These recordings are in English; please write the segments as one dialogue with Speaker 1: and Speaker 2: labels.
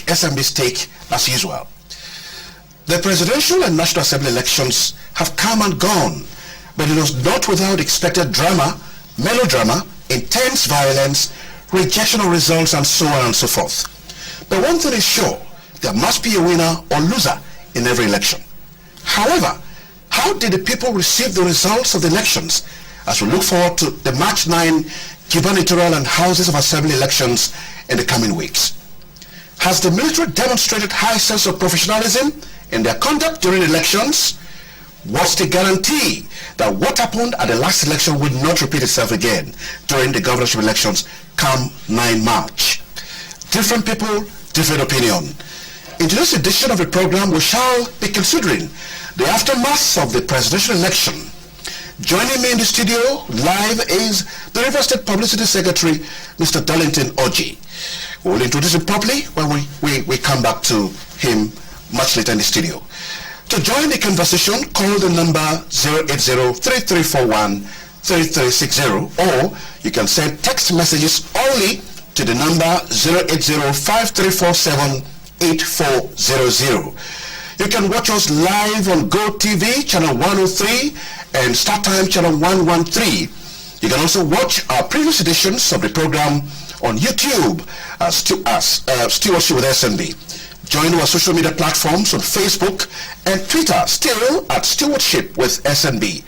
Speaker 1: SNB's take as usual. The presidential and National Assembly elections have come and gone, but it was not without expected drama, melodrama, intense violence, rejection of results, and so on and so forth. But one thing is sure, there must be a winner or loser in every election. However, how did the people receive the results of the elections as we look forward to the March 9 gubernatorial and Houses of Assembly elections in the coming weeks? Has the military demonstrated high sense of professionalism in their conduct during elections? What's the guarantee that what happened at the last election will not repeat itself again during the governorship elections come 9 March? Different people, different opinion. In today's edition of the program, we shall be considering the aftermath of the presidential election. Joining me in the studio live is the River State Publicity Secretary, Mr. Darlington ORJI. We'll introduce him properly when we come back to him much later in the studio. To join the conversation, call the number 080-3341-3360, or you can send text messages only to the number 080-5347-8400. You can watch us live on GoTV, channel 103, and StarTime, channel 113. You can also watch our previous editions of the program on YouTube as Stewardship with SNB. Join our social media platforms on Facebook and Twitter, still at Stewardship with SNB.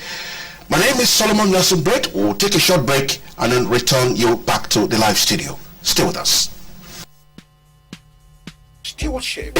Speaker 1: My name is Solomon Nelson Brett. We'll take a short break and then return you back to the live studio. Stay with us. Stewardship.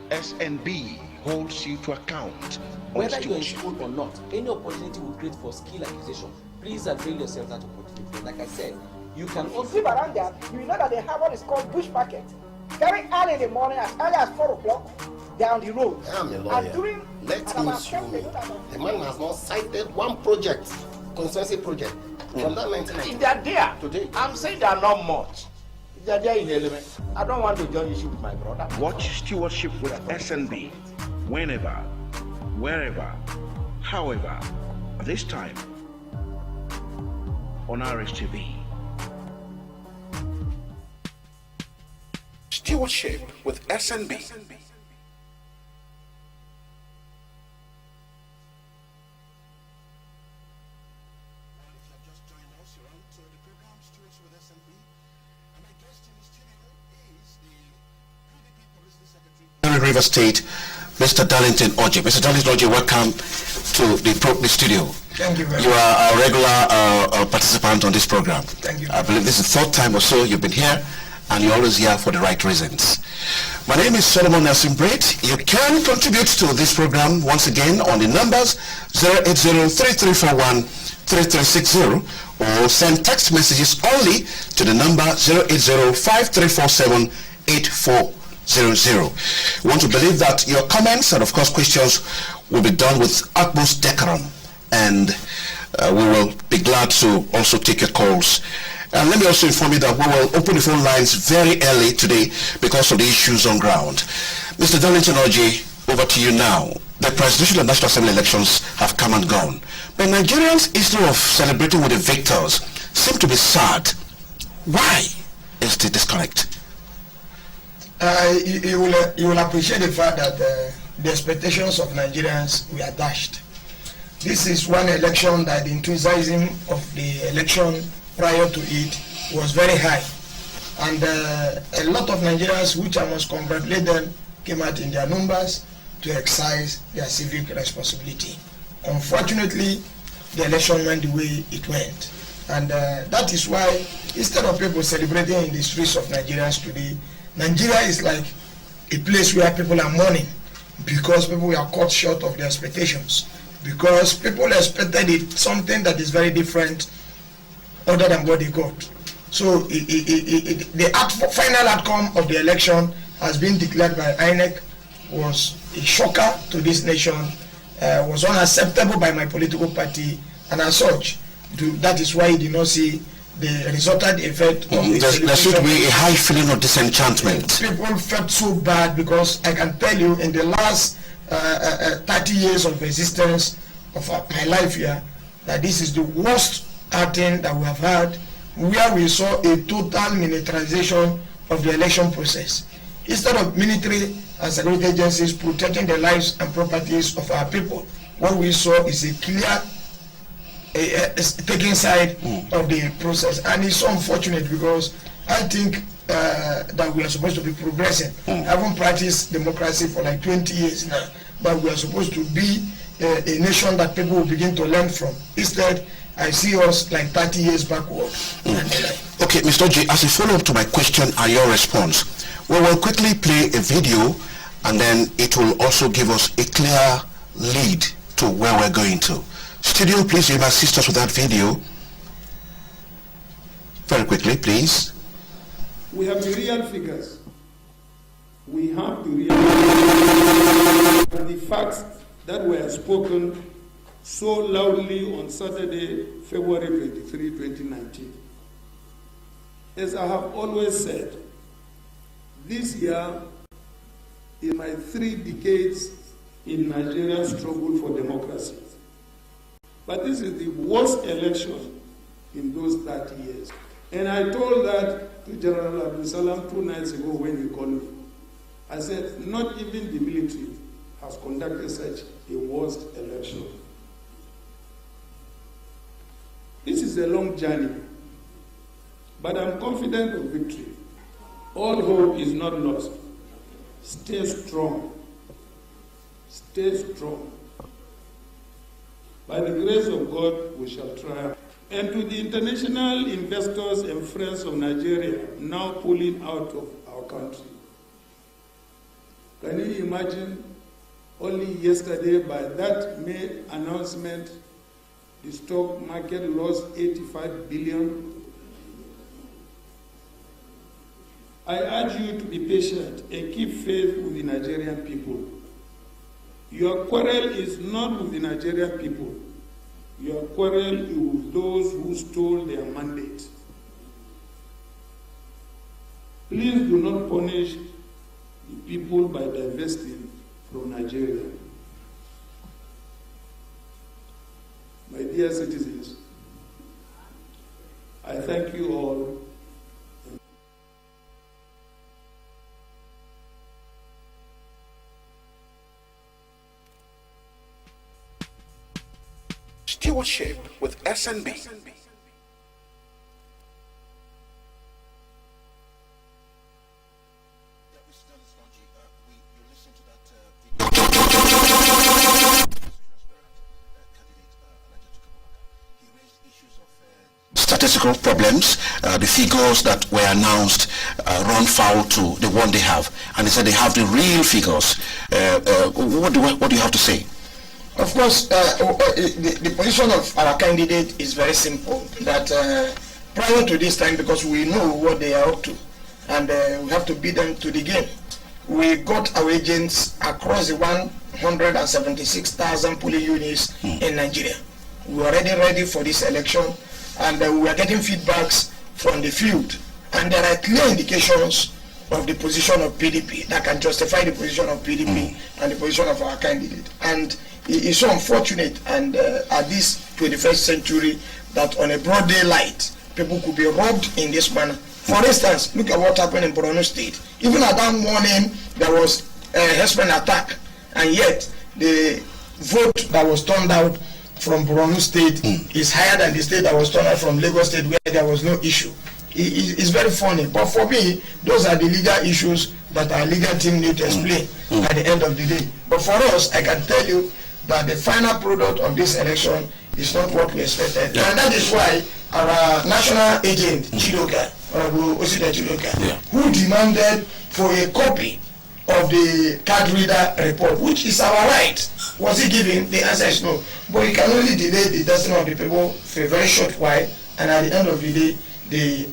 Speaker 2: SNB holds you to account.
Speaker 3: Whether you're in school or not, any opportunity will create for skill acquisition. Please avail yourself that opportunity. Like I said, you can also
Speaker 4: live around there. You know that they have what is called bush market. Very early in the morning, as early as 4 o'clock, they're on the road.
Speaker 5: I'm a lawyer.
Speaker 4: And during
Speaker 5: Let him sue. The man has not cited one project, constituency project, from that 1990.
Speaker 6: If they're there
Speaker 5: today,
Speaker 6: I'm saying they're not much. If they're there in element, I don't want to join issue with my brother.
Speaker 2: Watch Stewardship with SNB whenever, wherever, however, this time on RSTV.
Speaker 1: Stewardship with SNB. River State, Mr. Darlington ORJI. Mr. Darlington ORJI, welcome to the studio.
Speaker 7: Thank you very much.
Speaker 1: You are a regular participant on this program.
Speaker 7: Thank you.
Speaker 1: I believe this is the 4th time or so you've been here, and you're always here for the right reasons. My name is Solomon Nelson Brett. You can contribute to this program once again on the numbers 080-3341-3360, or send text messages only to the number 080-5347-8400. We want to believe that your comments and of course questions will be done with utmost decorum, and we will be glad to also take your calls. And let me also inform you that we will open the phone lines very early today because of the issues on ground. Mr. Darlington ORJI, over to you now. The presidential and National Assembly elections have come and gone, but Nigerians, instead of celebrating with the victors, seem to be sad. Why is the disconnect?
Speaker 7: You will appreciate the fact that the expectations of Nigerians were dashed. This is one election that the enthusiasm of the election prior to it was very high, and a lot of Nigerians, which I must congratulate them, came out in their numbers to exercise their civic responsibility. Unfortunately, the election went the way it went, and that is why, instead of people celebrating in the streets of Nigerians today, Nigeria is like a place where people are mourning because people were cut short of their expectations, because people expected it something that is very different other than what they got. So the final outcome of the election has been declared by INEC was a shocker to this nation, was unacceptable by my political party, and as such, that is why you did not see the resultant effect of
Speaker 1: there should be a high feeling of disenchantment.
Speaker 7: People felt so bad because I can tell you in the last 30 years of existence of my life here, that this is the worst outing that we have had, where we saw a total militarization of the election process. Instead of military and security agencies protecting the lives and properties of our people, what we saw is a clear taking side of the process. And it's so unfortunate because I think that we are supposed to be progressing. I haven't practiced democracy for like 20 years now, but we are supposed to be a nation that people will begin to learn from. Instead, I see us like 30 years backward.
Speaker 1: Okay, Mr. ORJI, as a follow-up to my question and your response, we will quickly play a video and then it will also give us a clear lead to where we're going to. Studio, please, you may assist us with that video. Very quickly, please.
Speaker 8: We have the real figures. We have the real and the facts that were spoken so loudly on Saturday, February 23, 2019. As I have always said, this year is my 3 decades in Nigeria's struggle for democracy. But this is the worst election in those 30 years. And I told that to General Abdul Salam 2 nights ago when he called me. I said, not even the military has conducted such a worst election. This is a long journey, but I'm confident of victory. All hope is not lost. Stay strong. Stay strong. By the grace of God, we shall triumph. And to the international investors and friends of Nigeria now pulling out of our country, can you imagine only yesterday by that May announcement, the stock market lost 85 billion. I urge you to be patient and keep faith with the Nigerian people. Your quarrel is not with the Nigerian people. Your quarrel is with those who stole their mandate. Please do not punish the people by divesting from Nigeria. My dear citizens, I thank you all.
Speaker 2: Stewardship with SNB.
Speaker 1: Statistical problems, the figures that were announced run foul to the one they have, and they said they have the real figures. What do you have to say?
Speaker 7: Of course, the position of our candidate is very simple, that prior to this time, because we know what they are up to, and we have to beat them to the game, we got our agents across the 176,000 polling units in Nigeria. We are already ready for this election, and we are getting feedbacks from the field, and there are clear indications of the position of PDP that can justify the position of PDP and the position of our candidate. And it's so unfortunate, and at this 21st century, that on a broad daylight, people could be robbed in this manner. For instance, look at what happened in Borno State. Even at that morning, there was a herdsmen attack, and yet the vote that was turned out from Borno State is higher than the state that was turned out from Lagos State, where there was no issue. It's very funny, but for me, those are the legal issues that our legal team need to explain at the end of the day. But for us, I can tell you that the final product of this election is not what we expected. And that is why our national agent, Chidoka, who demanded for a copy of the card reader report, which is our right. Was he given? The answer is no. But you can only delay the destiny of the people for a very short while, and at the end of the day,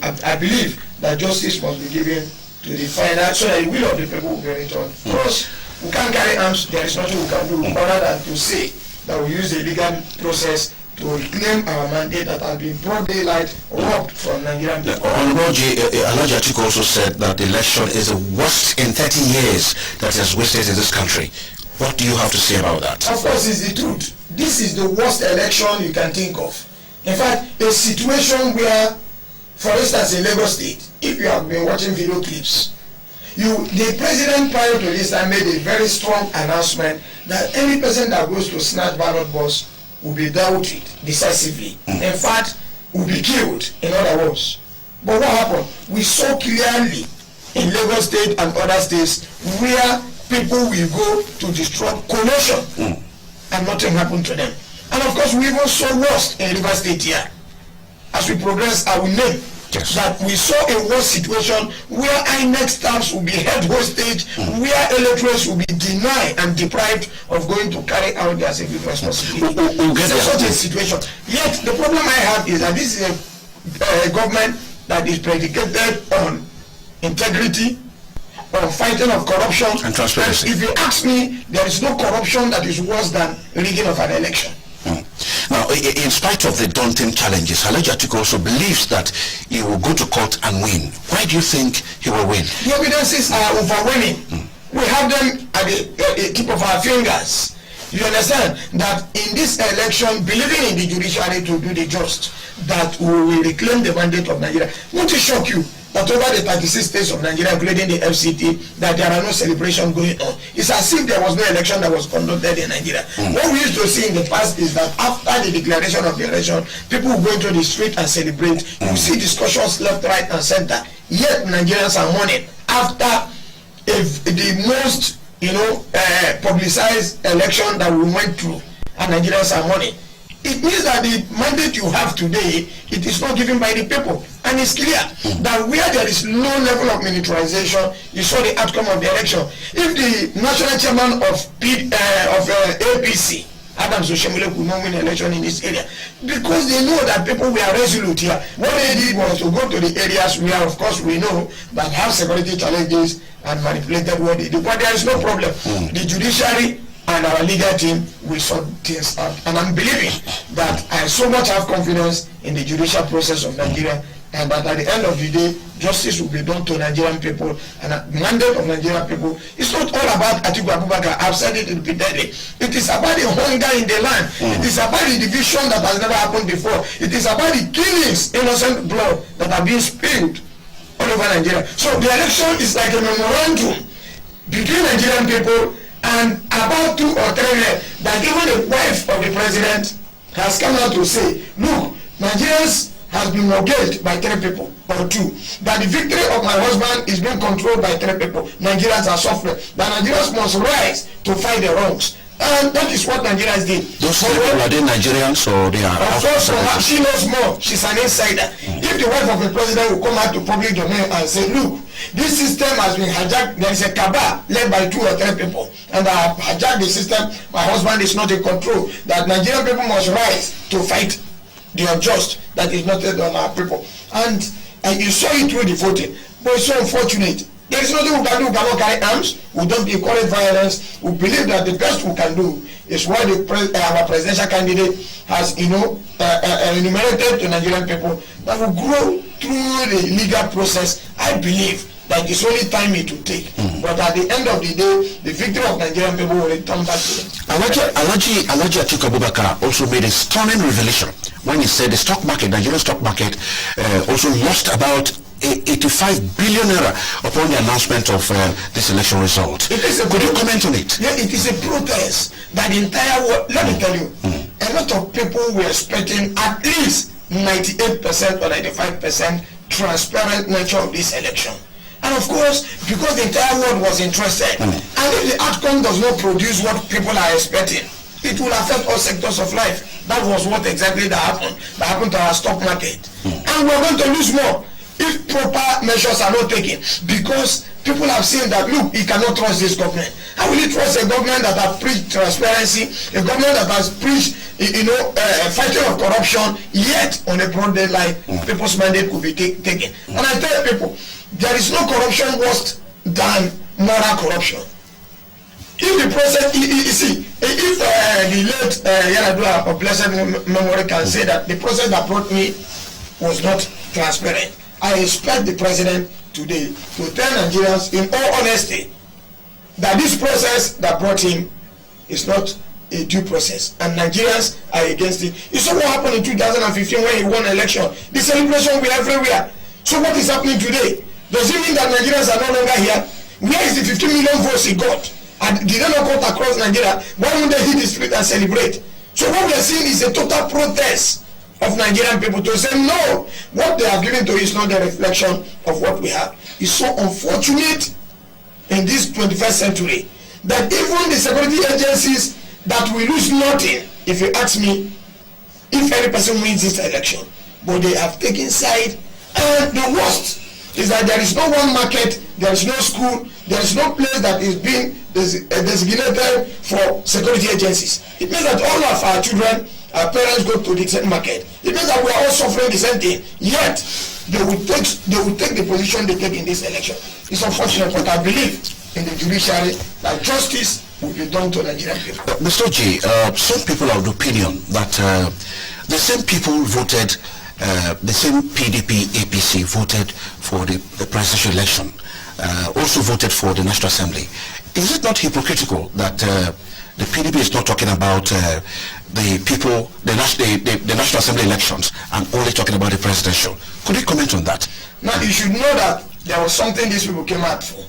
Speaker 7: I believe that justice must be given to the final, so that the will of the people will be returned. For us, we can't carry arms, there is nothing we can do other than to say that we use the legal process to reclaim our mandate that has been broad daylight robbed from Nigerian people.
Speaker 1: ORJI, Alhaji Atiku also said that the election is the worst in 30 years that has wasted in this country. What do you have to say about that?
Speaker 7: Of course, it's the truth. This is the worst election you can think of. In fact, a situation where, for instance, in Lagos State, if you have been watching video clips, the president prior to this time made a very strong announcement that any person that goes to snatch ballot box will be dealt with decisively. In fact, will be killed, in other words. But what happened? We saw clearly in Lagos State and other states where people will go to disrupt coalition and nothing happened to them. And of course, we even saw worse in River State here. As we progress, I will name that we saw a worse situation where INEC staffs will be held hostage, where electors will be denied and deprived of going to carry out their civic responsibility. It's such a situation. Yet, the problem I have is that this is a government that is predicated on integrity, on fighting of corruption,
Speaker 1: and transparency.
Speaker 7: And if you ask me, there is no corruption that is worse than rigging of an election.
Speaker 1: Now, in spite of the daunting challenges, Alhaji Atiku also believes that he will go to court and win. Why do you think he will win?
Speaker 7: The evidences are overwhelming. We have them at the tip of our fingers. You understand that in this election, believing in the judiciary to do the just, that we will reclaim the mandate of Nigeria. Won't it shock you that over the 36 states of Nigeria, including the FCT, that there are no celebrations going on? It's as if there was no election that was conducted in Nigeria. What we used to see in the past is that after the declaration of the election, people will go into the street and celebrate. You see discussions left, right, and center. Yet Nigerians are mourning after the most, publicized election that we went through, and Nigerians are mourning. It means that the mandate you have today, it is not given by the people. And it's clear that where there is low level of militarization, you saw the outcome of the election. If the national chairman of APC, Adams Oshemole, could not win an election in this area, because they know that people were resolute here. What they did was to go to the areas where, of course, we know that have security challenges and manipulated what they do. But there is no problem. The judiciary and our legal team will sort things out. And I'm believing that I so much have confidence in the judicial process of Nigeria, and that at the end of the day, justice will be done to Nigerian people, and the mandate of Nigerian people. It's not all about Atiku Abubakar. I've said it repeatedly. It is about the hunger in the land. It is about the division that has never happened before. It is about the killings, innocent blood that are being spilled all over Nigeria. So the election is like a memorandum between Nigerian people and about 2 or 3 years that even the wife of the president has come out to say, look, Nigerians has been mortgaged by 3 people or 2. That the victory of my husband is being controlled by 3 people. Nigerians are suffering. That Nigerians must rise to fight the wrongs. And that is what Nigerians did.
Speaker 1: Those people, are they Nigerians or they are?
Speaker 7: Of course, she knows more. She's an insider. If the wife of the president will come out to public domain and say, look, this system has been hijacked, there is a cabal led by 2 or 3 people, and I have hijacked the system, my husband is not in control, that Nigerian people must rise to fight the unjust that is not on our people. And you saw it through the voting. But it's so unfortunate. There is nothing we can do. We cannot carry arms. We don't encourage violence. We believe that the best we can do is what our presidential candidate has, enumerated to Nigerian people, that will grow through the legal process. I believe that it's only time it will take. But at the end of the day, the victory of Nigerian people will return back to them.
Speaker 1: Alhaji Atiku Abubakar also made a stunning revelation when he said the stock market, Nigerian stock market, also lost about 85 billion naira upon the announcement of this election result. Could you comment on it?
Speaker 7: Yeah, it is a protest that the entire world, let me tell you, a lot of people were expecting at least 98% or 95% transparent nature of this election. And of course, because the entire world was interested, and if the outcome does not produce what people are expecting, it will affect all sectors of life. That was what exactly that happened to our stock market. And we're going to lose more if proper measures are not taken, because people have seen that, look, you cannot trust this government. How will you trust a government that has preached transparency, a government that has preached, fighting of corruption, yet on a broad deadline, people's mandate could be taken? And I tell people, there is no corruption worse than moral corruption. If the process, you see, if the late Yaradua of blessed memory can say that the process that brought me was not transparent, I expect the president today to tell Nigerians in all honesty that this process that brought him is not a due process, and Nigerians are against it. You saw what happened in 2015 when he won election. The celebration were everywhere. So what is happening today? Does it mean that Nigerians are no longer here? Where is the 15 million votes he got? And did they not cut across Nigeria? Why won't they hit the street and celebrate? So what we are seeing is a total protest of Nigerian people to say no, what they have given to is not the reflection of what we have. It's so unfortunate in this 21st century that even the security agencies that will lose nothing, if you ask me, if any person wins this election, but they have taken side. And the worst is that there is no one market, there is no school, there is no place that is being designated for security agencies. It means that all of our children, our parents go to the same market. It means that we are all suffering the same thing. Yet they will take the position they take in this election. It's unfortunate, but I believe in the judiciary that justice will be done to Nigerian people.
Speaker 1: Mr. G, some people are of the opinion that the same people voted, the same PDP, APC voted for the presidential election, also voted for the National Assembly. Is it not hypocritical that the PDP is not talking about the people, the National Assembly elections, and only talking about the presidential? Could you comment on that?
Speaker 7: Now, you should know that there was something these people came out for.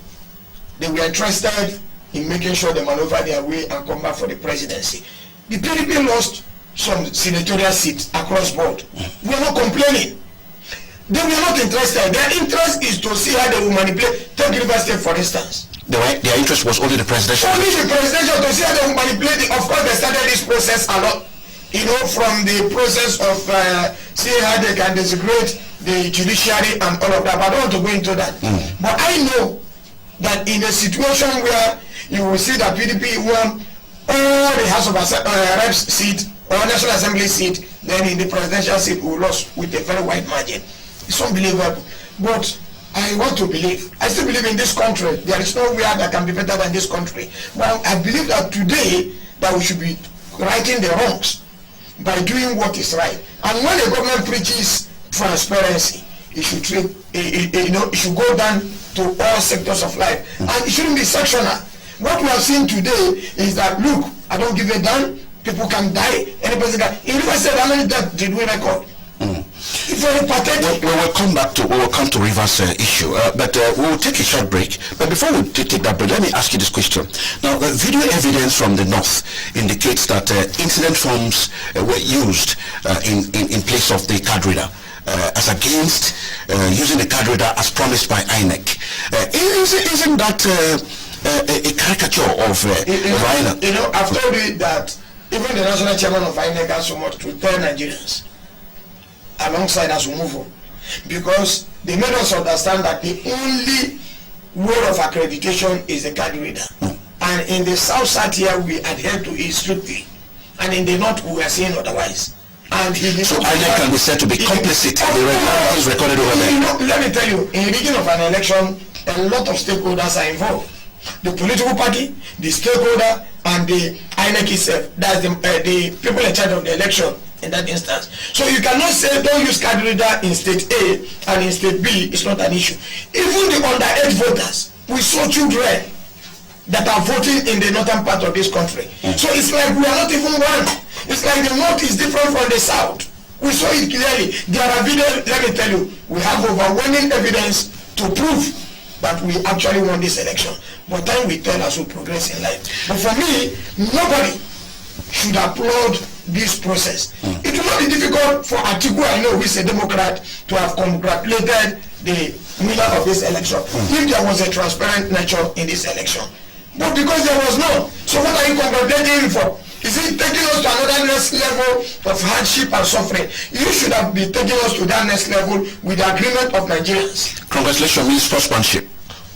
Speaker 7: They were interested in making sure they maneuver their way and come back for the presidency. The PDP lost some senatorial seats across board. We are not complaining. They were not interested. Their interest is to see how they will manipulate. Take River State, for instance.
Speaker 1: Their interest was only the presidential.
Speaker 7: Only the presidential, to see how they will manipulate it. Of course, they started this process a lot. You know, from the process of seeing how they can desecrate the judiciary and all of that. But I don't want to go into that. But I know that in a situation where you will see that PDP won all the House of Reps seat or National Assembly seat, then in the presidential seat we lost with a very wide margin. It's unbelievable. But I want to believe, I still believe in this country. There is nowhere that can be better than this country. But I believe that today that we should be righting the wrongs by doing what is right. And when the government preaches transparency, it should treat, it should go down to all sectors of life, and it shouldn't be sectional. What we have seen today is that, look, I don't give a damn. People can die. Any person can. In River State, how many deaths did we record? It's very pathetic.
Speaker 1: We will come to Rivers issue, but we will take a short break. But before we take that break, let me ask you this question. Now, video evidence from the north indicates that incident forms were used in place of the card reader. As against using the card reader as promised by INEC. Isn't that a caricature of INEC?
Speaker 7: You know, I've told you that even the national chairman of INEC has so much to tell Nigerians alongside as we move on, because they made us understand that the only way of accreditation is the card reader. And in the south side here, we adhere to it strictly, and in the north, we are saying otherwise. And so
Speaker 1: INEC can be said to be complicit in the irregularities recorded over there.
Speaker 7: You know, let me tell you, in the beginning of an election, a lot of stakeholders are involved. The political party, the stakeholder, and the INEC itself. That's the people in charge of the election in that instance. So you cannot say don't use card reader in state A and in state B. It's not an issue. Even the underage voters, we saw children that are voting in the northern part of this country. So it's like we are not even one. It's like the north is different from the south. We saw it clearly. There are videos, let me tell you, we have overwhelming evidence to prove that we actually won this election. But time will tell as we progress in life. But for me, nobody should applaud this process. It will not be difficult for AKUKU, I know, who is a Democrat, to have congratulated the winner of this election if there was a transparent nature in this election. But because there was none, so what are you congratulating him for? Is it taking us to another next level of hardship and suffering? You should have been taking us to that next level with the agreement of Nigerians.
Speaker 1: Congratulations means sportsmanship.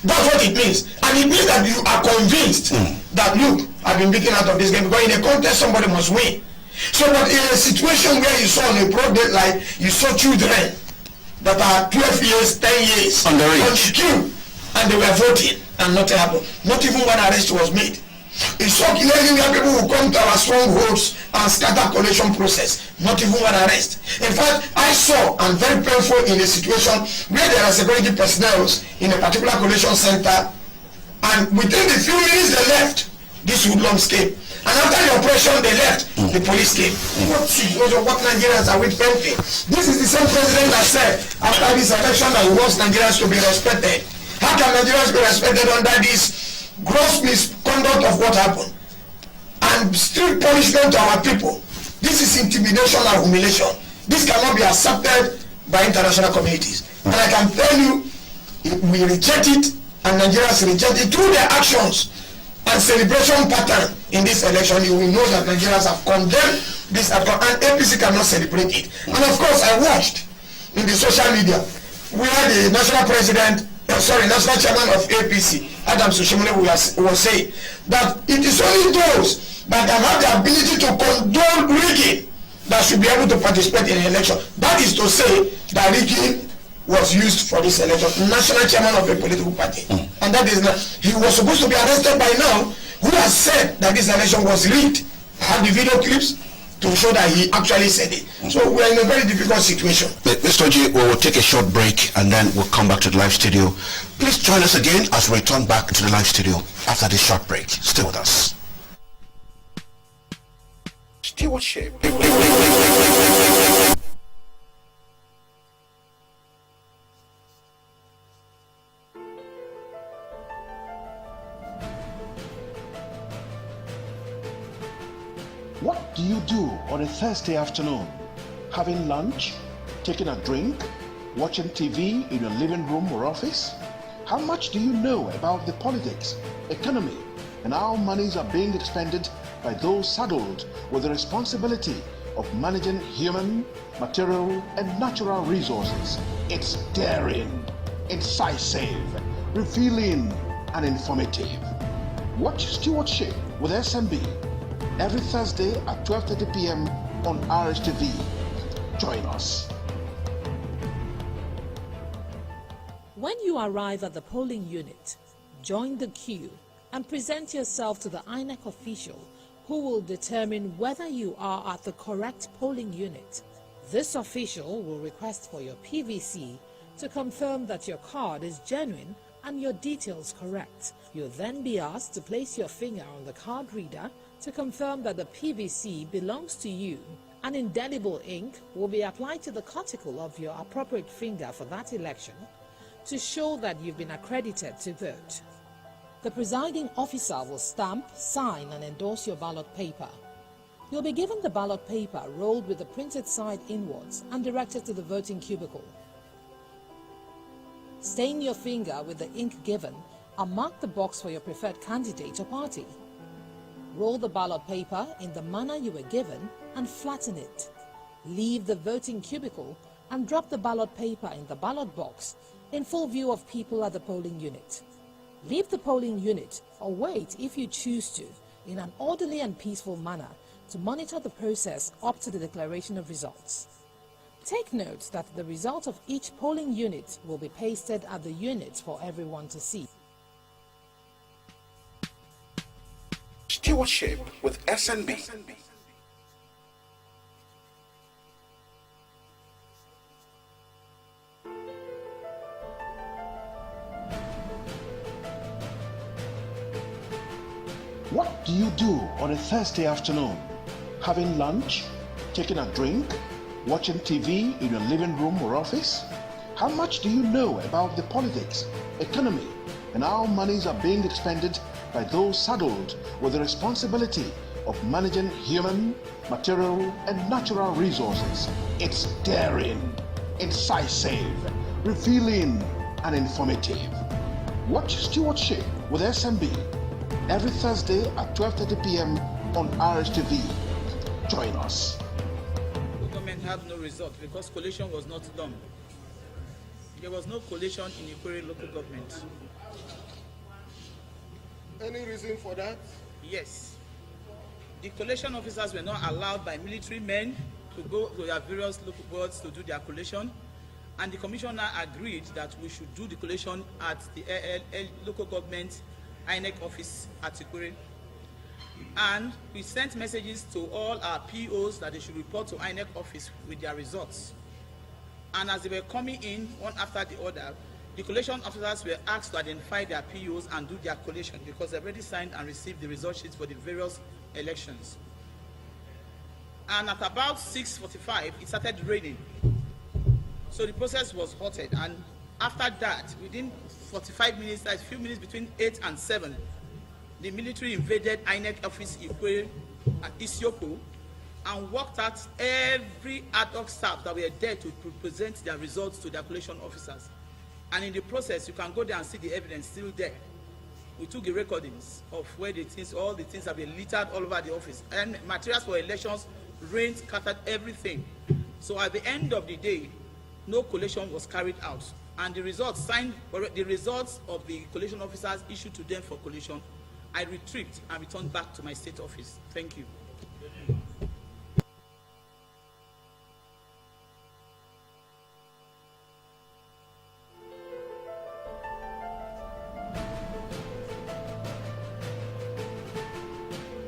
Speaker 7: That's what it means. And it means that you are convinced that, look, I've been beaten out of this game, because in a contest somebody must win. So but in a situation where you saw on a broad daylight, you saw children that are 12 years, 10 years on the queue, and they were voting, and nothing happened. Not even one arrest was made. It's so clearly where people will come to our strongholds and scatter collation process. Not even one arrest. In fact, I saw, and very painful, in a situation where there are security personnel in a particular collation center, and within the few minutes they left, these hoodlums came. And after the operation, they left. The police came. What Nigerians are we painting? This is the same president that said after this election that he wants Nigerians to be respected. How can Nigerians be respected under this gross misconduct of what happened? And strict punishment to our people. This is intimidation and humiliation. This cannot be accepted by international communities. And I can tell you, if we reject it, and Nigerians reject it through their actions and celebration pattern in this election, you will know that Nigerians have condemned this outcome, and APC cannot celebrate it. And of course, I watched in the social media where the national president, national chairman of APC, Adam Sushimule, was saying that it is only those that can have the ability to condone rigging that should be able to participate in an election. That is to say that rigging was used for this election. National chairman of a political party. And that is not, he was supposed to be arrested by now. Who has said that this election was rigged? I have the video clips to show that he actually said it. So we are in a very difficult situation.
Speaker 1: Mr. G, we will take a short break and then we'll come back to the live studio. Please join us again as we return back to the live studio after this short break. Stay with us.
Speaker 2: Stewardship.
Speaker 1: What do you do on a Thursday afternoon? Having lunch? Taking a drink? Watching TV in your living room or office? How much do you know about the politics, economy, and how monies are being expended by those saddled with the responsibility of managing human, material, and natural resources? It's daring, incisive, revealing, and informative. Watch Stewardship with SNB every Thursday at 12:30 p.m. on RSTV. Join us.
Speaker 9: When you arrive at the polling unit, join the queue and present yourself to the INEC official who will determine whether you are at the correct polling unit. This official will request for your PVC to confirm that your card is genuine and your details correct. You'll then be asked to place your finger on the card reader to confirm that the PVC belongs to you. An indelible ink will be applied to the cuticle of your appropriate finger for that election to show that you've been accredited to vote. The presiding officer will stamp, sign, and endorse your ballot paper. You'll be given the ballot paper rolled with the printed side inwards and directed to the voting cubicle. Stain your finger with the ink given and mark the box for your preferred candidate or party. Roll the ballot paper in the manner you were given and flatten it. Leave the voting cubicle and drop the ballot paper in the ballot box in full view of people at the polling unit. Leave the polling unit or wait if you choose to in an orderly and peaceful manner to monitor the process up to the declaration of results. Take note that the result of each polling unit will be pasted at the unit for everyone to see.
Speaker 2: Stewardship with SNB.
Speaker 1: What do you do on a Thursday afternoon? Having lunch? Taking a drink? Watching TV in your living room or office? How much do you know about the politics, economy, and how monies are being expended by those saddled with the responsibility of managing human, material, and natural resources? It's daring, incisive, revealing, and informative. Watch Stewardship with SNB every Thursday at 12:30 p.m. on RSTV. Join us.
Speaker 10: The government had no result because collation was not done. There was no collation in Ikwerre local government.
Speaker 5: Any reason for that?
Speaker 10: Yes. The collation officers were not allowed by military men to go to their various local boards to do their collation, and the commissioner agreed that we should do the collation at the local government INEC office at Ikwerre. And we sent messages to all our POs that they should report to INEC office with their results. And as they were coming in one after the other, the collation officers were asked to identify their POs and do their collation because they already signed and received the result sheets for the various elections. And at about 6:45, it started raining. So the process was halted. And after that, within 45 minutes, like a few minutes between 8 and 7, the military invaded INEC office Ikwe at Isioko and walked out every ad hoc staff that were there to present their results to their collation officers. And in the process, you can go there and see the evidence still there. We took the recordings of where the things, all the things have been littered all over the office. And materials for elections, rain scattered everything. So at the end of the day, no collation was carried out. And the results the results of the collation officers issued to them for collation, I retrieved and returned back to my state office. Thank you.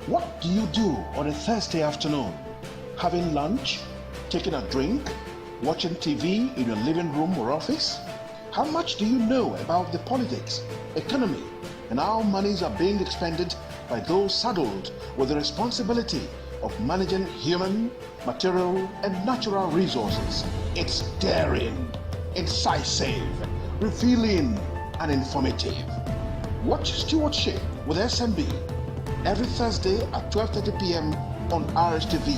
Speaker 1: What do you do on a Thursday afternoon? Having lunch? Taking a drink? Watching TV in your living room or office? How much do you know about the politics, economy, and how monies are being expended by those saddled with the responsibility of managing human, material, and natural resources? It's daring, incisive, revealing, and informative. Watch Stewardship with SNB every Thursday at 12:30 p.m. on RSTV.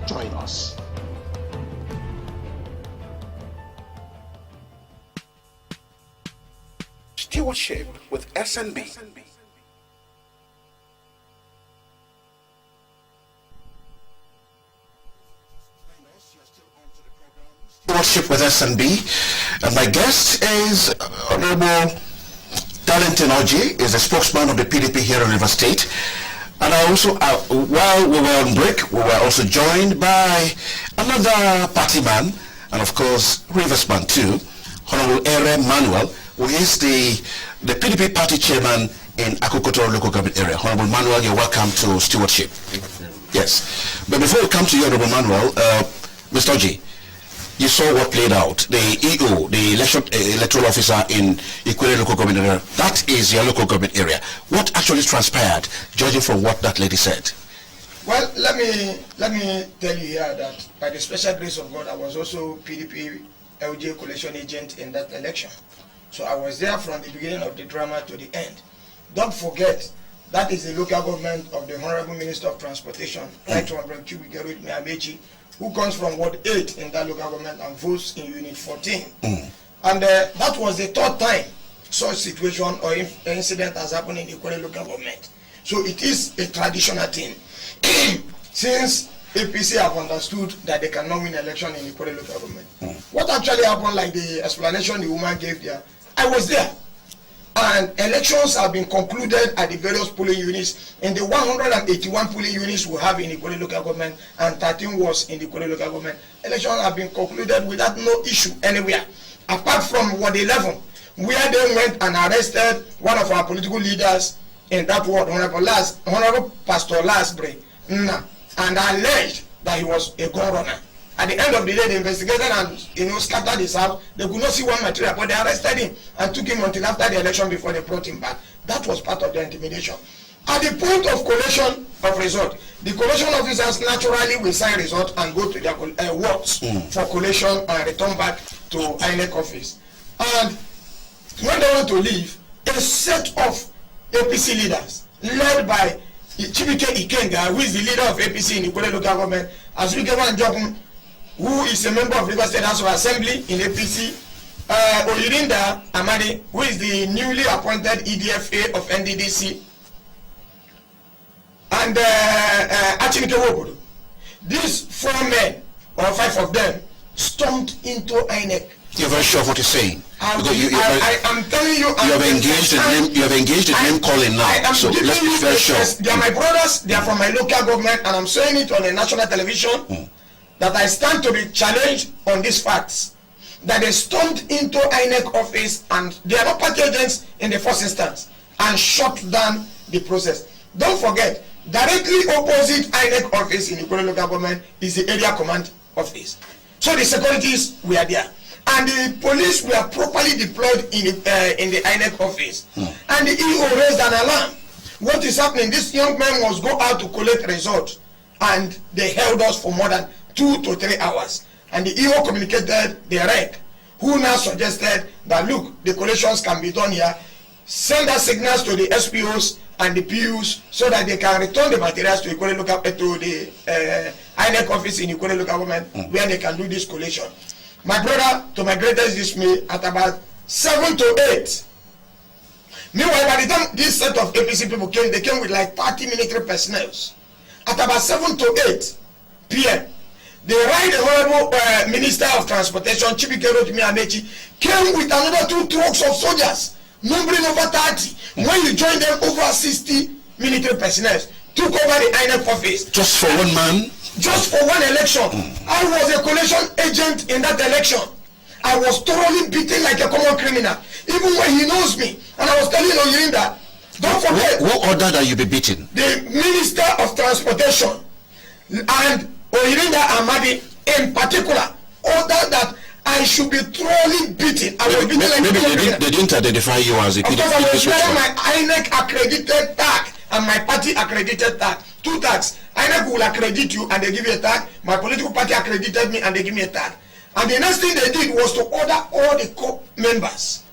Speaker 1: Join us.
Speaker 2: Stewardship with SNB.
Speaker 1: Stewardship with SNB, and my guest is Honorable Darlington ORJI, is the spokesman of the PDP here in River State. And I also, while we were on break, we were also joined by another party man, and of course, Riversman too, Honorable MANUEL, who is the PDP party chairman in AKUKU local government area. Honorable Manuel, you're welcome to Stewardship. Yes. But before we come to you, Honorable Manuel, Mr. ORJI, you saw what played out. The EO, the electoral officer in Ikwe local government area, that is your local government area. What actually transpired, judging from what that lady said?
Speaker 7: Well, let me tell you here that by the special grace of God, I was also PDP LJ collation agent in that election. So I was there from the beginning of the drama to the end. Don't forget, that is the local government of the Honorable Minister of Transportation, Right Honorable Chubigerud Miamechi, who comes from Ward 8 in that local government and votes in Unit 14. And that was the third time such situation or incident has happened in the Ikwe local government. So it is a traditional thing. Since APC have understood that they cannot win election in the Ikwe local government. What actually happened, like the explanation the woman gave there, I was there. And elections have been concluded at the various polling units. In the 181 polling units we have in the Ikwe local government and 13 wards in the Ikwe local government, elections have been concluded without no issue anywhere. Apart from Ward 11, where they went and arrested one of our political leaders in that ward, Honorable Pastor Lasbre, and alleged that he was a gun runner. At the end of the day, they investigated and scattered his house. They could not see one material, but they arrested him and took him until after the election before they brought him back. That was part of the intimidation. At the point of collation of result, the collation officers naturally will sign result and go to their wards for collation and return back to INEC office. And when they want to leave, a set of APC leaders led by Chibike Ikenga, who is the leader of APC in the Ikwe local government, Azuikewan Njokun, who is a member of River State House of Assembly in APC, Oyirinda Amadi, who is the newly appointed EDFA of NDDC, and Achinike Wobodo. These 4 men, or 5 of them, stormed into INEC.
Speaker 1: You're very sure of what you're saying.
Speaker 7: I'm telling you,
Speaker 1: you have engaged in name calling now. So let's be very sure.
Speaker 7: They are my brothers. They are from my local government, and I'm saying it on the national television that I stand to be challenged on these facts. That they stormed into INEC office, and they are not party agents in the first instance, and shut down the process. Don't forget, directly opposite INEC office in the Ikwe local government is the area command office. So the securities were there. And the police were properly deployed in the INEC office. And the EO raised an alarm. what is happening? This young man must go out to collect results, and they held us for more than 2 to 3 hours. And the EO communicated the rec, who now suggested that, look, the collations can be done here. Send us signals to the SPOs and the PUs so that they can return the materials to Ikore local to the INEC office in Ikore local government where they can do this collation. My brother, to my greatest dismay, at about 7 to 8. Meanwhile, by the time this set of APC people came, they came with like 30 military personnel. At about 7 to 8 p.m., the right honorable Minister of Transportation, Chibike Rotimi Amechi, came with another 2 trucks of soldiers, numbering over 30. When you join them, over 60 military personnel took over the INEC office.
Speaker 1: Just for one man?
Speaker 7: Just for one election. I was a collation agent in that election. I was thoroughly beaten like a common criminal, even when he knows me. And I was telling Oyirinda, don't forget.
Speaker 1: What order that you be beaten?
Speaker 7: The Minister of Transportation and Oyirinda Amadi in particular ordered that I should be thoroughly beaten. I was beaten like
Speaker 1: maybe they didn't identify you as a PDP.
Speaker 7: Because I was wearing my INEC accredited tag and my party accredited tag. 2 tags. INEC will accredit you and they give you a tag. My political party accredited me and they give me a tag. And the next thing they did was to order all the co-members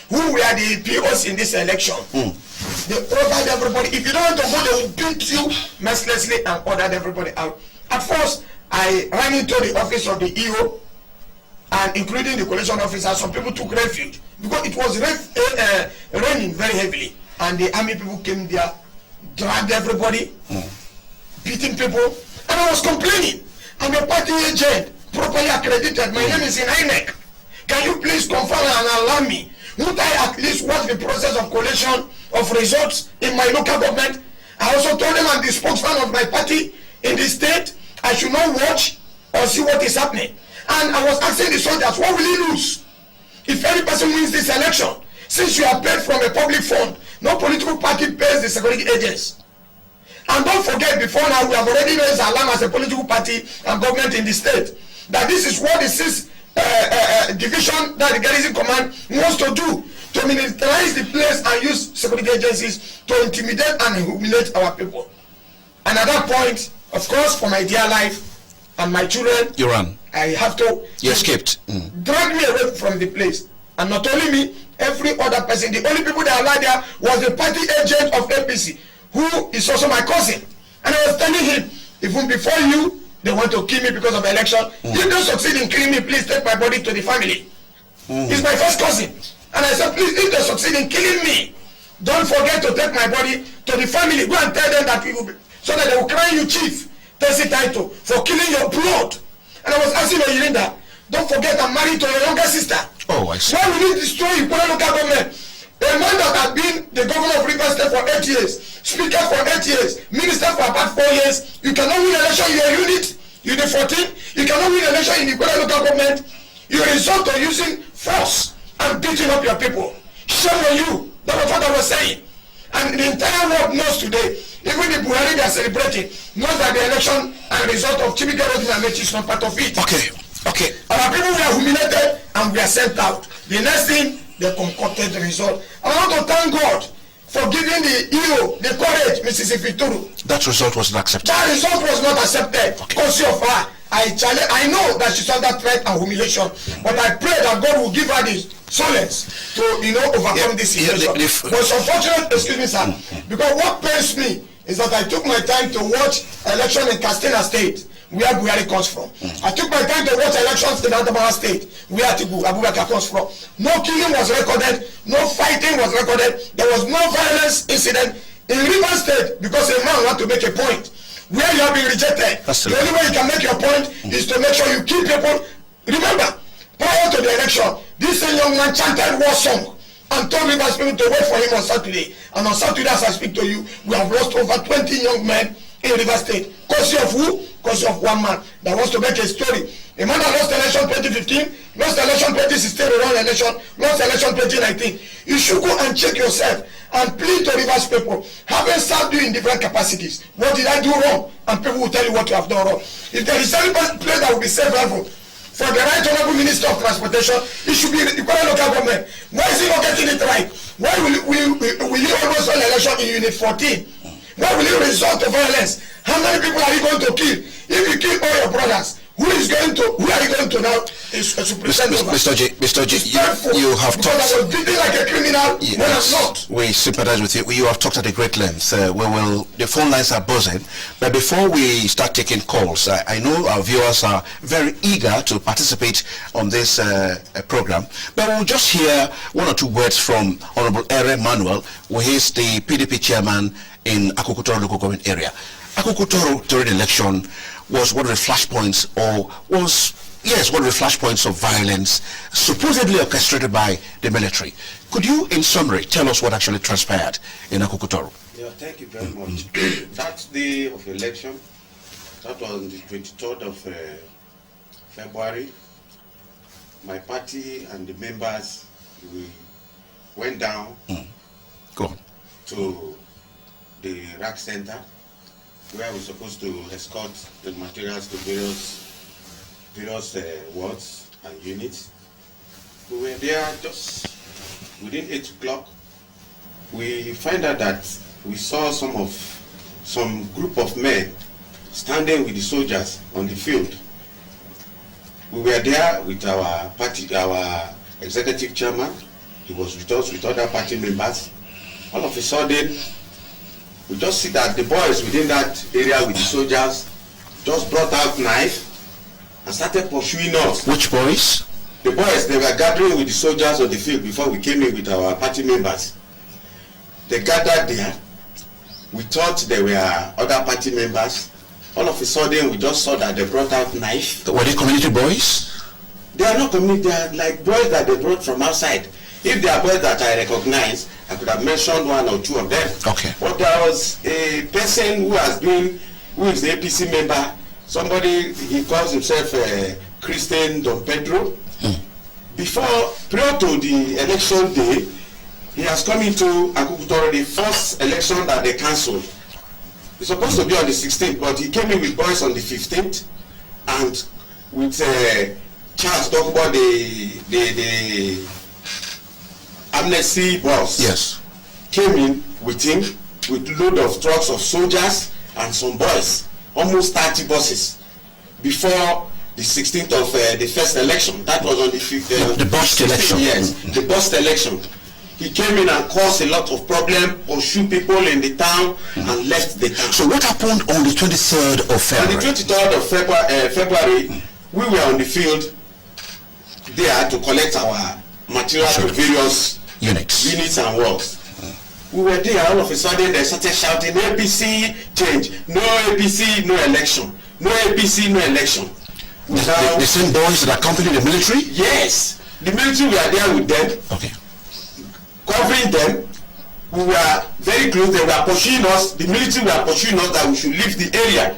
Speaker 7: who were the POs in this election. They ordered everybody. If you don't want to go, they will beat you mercilessly and ordered everybody out. At first, I ran into the office of the EO, and including the collation officer, some people took refuge because it was raining very heavily, and the army people came there, dragged everybody, beating people, and I was complaining. I'm a party agent, properly accredited. My name is in INEC. Can you please confirm and allow me? Would I at least watch the process of collation of results in my local government? I also told them I'm the spokesman of my party in the state. I should not watch or see what is happening. And I was asking the soldiers, what will he lose if any person wins this election? Since you are paid from a public fund, no political party pays the security agents. And don't forget, before now, we have already raised alarm as a political party and government in the state that this is what the 6th division that the garrison command wants to do, to militarize the place and use security agencies to intimidate and humiliate our people. And at that point, of course, for my dear life and my children, you ran. I have to. You escaped. Drag me away from the place. And not only me, every other person. The only people that allowed there was the party agent of APC, who is also my cousin. And I was telling him, even before you, they want to kill me because of election. If they succeed in killing me, please take my body to the family. He's my first cousin. And I said, please, if they succeed in killing me, don't forget to take my body to the family. Go and tell them that we will be, so that they will crown you chief, Tesi title, for killing your blood. And I was asking Oyirinda, don't forget I'm married to your younger sister. Oh, I see. Why will you destroy Ikore local government? A man that has been the governor of Rivers State for 8 years, speaker for 8 years, minister for about 4 years, you cannot win election in your unit, unit 14, you cannot win election in Ikore local government, you resort to using force and beating up your people. Shame on you. That was what I was saying. And the entire world knows today, even the Buhari they are celebrating, knows that the election and result of Chibike Rotimi Amechi is not part of it. Okay. Our people were humiliated and we are sent out. The next thing, they concocted the result. I want to thank God for giving the EO the courage, Mississippi TORU.
Speaker 1: That result was not accepted.
Speaker 7: That result was not accepted because of her. I know that she's under threat and humiliation, but I pray that God will give her the solace to overcome this situation. But it's unfortunate, excuse me, sir, because what pains me is that I took my time to watch election in Katsina State, where Buhari comes from. I took my time to watch elections in Adamawa State, where Atiku Abubakar comes from. No killing was recorded, no fighting was recorded, there was no violence incident in Rivers State because a man wanted to make a point. Where you have been rejected, the only way you can make your point is to make sure you kill people. Remember, prior to the election, this young man chanted war song and told Rivers people to wait for him on Saturday. And on Saturday, as I speak to you, we have lost over 20 young men in Rivers State. Cause of who? Cause of one man that wants to make a story. A man that lost election 2015, lost election 2016, wrong election, lost election 2019. You should go and check yourself and plead to Rivers people. Having served you in different capacities, what did I do wrong? And people will tell you what you have done wrong. If there is any place that will be safe haven, for the right honorable Minister of Transportation, it should be the Kwara local government. Why is he not getting it right? Why will he almost win election in Unit 14? Why will he resort to violence? How many people are you going to kill? If you kill all your brothers, who are you going to now present over?
Speaker 1: Mr. J, you have talked.
Speaker 7: I was treated like a criminal when I'm not.
Speaker 1: We sympathize with you. You have talked at a great length. The phone lines are buzzing. But before we start taking calls, I know our viewers are very eager to participate on this program. But we'll just hear one or two words from Honorable MANUEL, who is the PDP chairman in AKUKU TORU local government area. AKUKU TORU during the election was one of the flashpoints, one of the flashpoints of violence supposedly orchestrated by the military. Could you, in summary, tell us what actually transpired in AKUKU TORU?
Speaker 11: Yeah, thank you very much. That day of election, that was on the 23rd of February, my party and the members, we went down to the rack center, where we're supposed to escort the materials to various wards and units. We were there just within 8 o'clock. We find out that we saw some group of men standing with the soldiers on the field. We were there with our party, our executive chairman. He was with us with other party members. All of a sudden, we just see that the boys within that area with the soldiers just brought out knife and started pursuing us.
Speaker 1: Which boys?
Speaker 11: The boys, they were gathering with the soldiers on the field before we came in with our party members. They gathered there. We thought they were other party members. All of a sudden, we just saw that they brought out knife.
Speaker 1: Were they community boys?
Speaker 11: They are not community, they are like boys that they brought from outside. If they are boys that I recognize, I could have mentioned one or two of them.
Speaker 1: Okay. But
Speaker 11: there was a person who is the APC member, somebody, he calls himself Christian Don Pedro. Prior to the election day, he has come into AKUKU TORU, the first election that they cancelled. It's supposed to be on the 16th, but he came in with boys on the 15th, and with Charles talk about the amnesty boss.
Speaker 1: Yes.
Speaker 11: Came in with him with load of trucks of soldiers and some boys, almost 30 buses, before the 16th of the first election. That was on the 5th.
Speaker 1: The bust election.
Speaker 11: Yes, the bust election. He came in and caused a lot of problem, pursued people in the town, and left the town.
Speaker 1: So what happened on the 23rd of February?
Speaker 11: On the 23rd of February, we were on the field there to collect our materials to various units and works. We were there, all of a sudden they started shouting, APC change, no APC, no election, no APC, no election.
Speaker 1: The same boys that accompany the military?
Speaker 11: Yes, the military were there with them.
Speaker 1: Okay.
Speaker 11: Covering them. We were very close, they were pursuing us, the military were pursuing us that we should leave the area.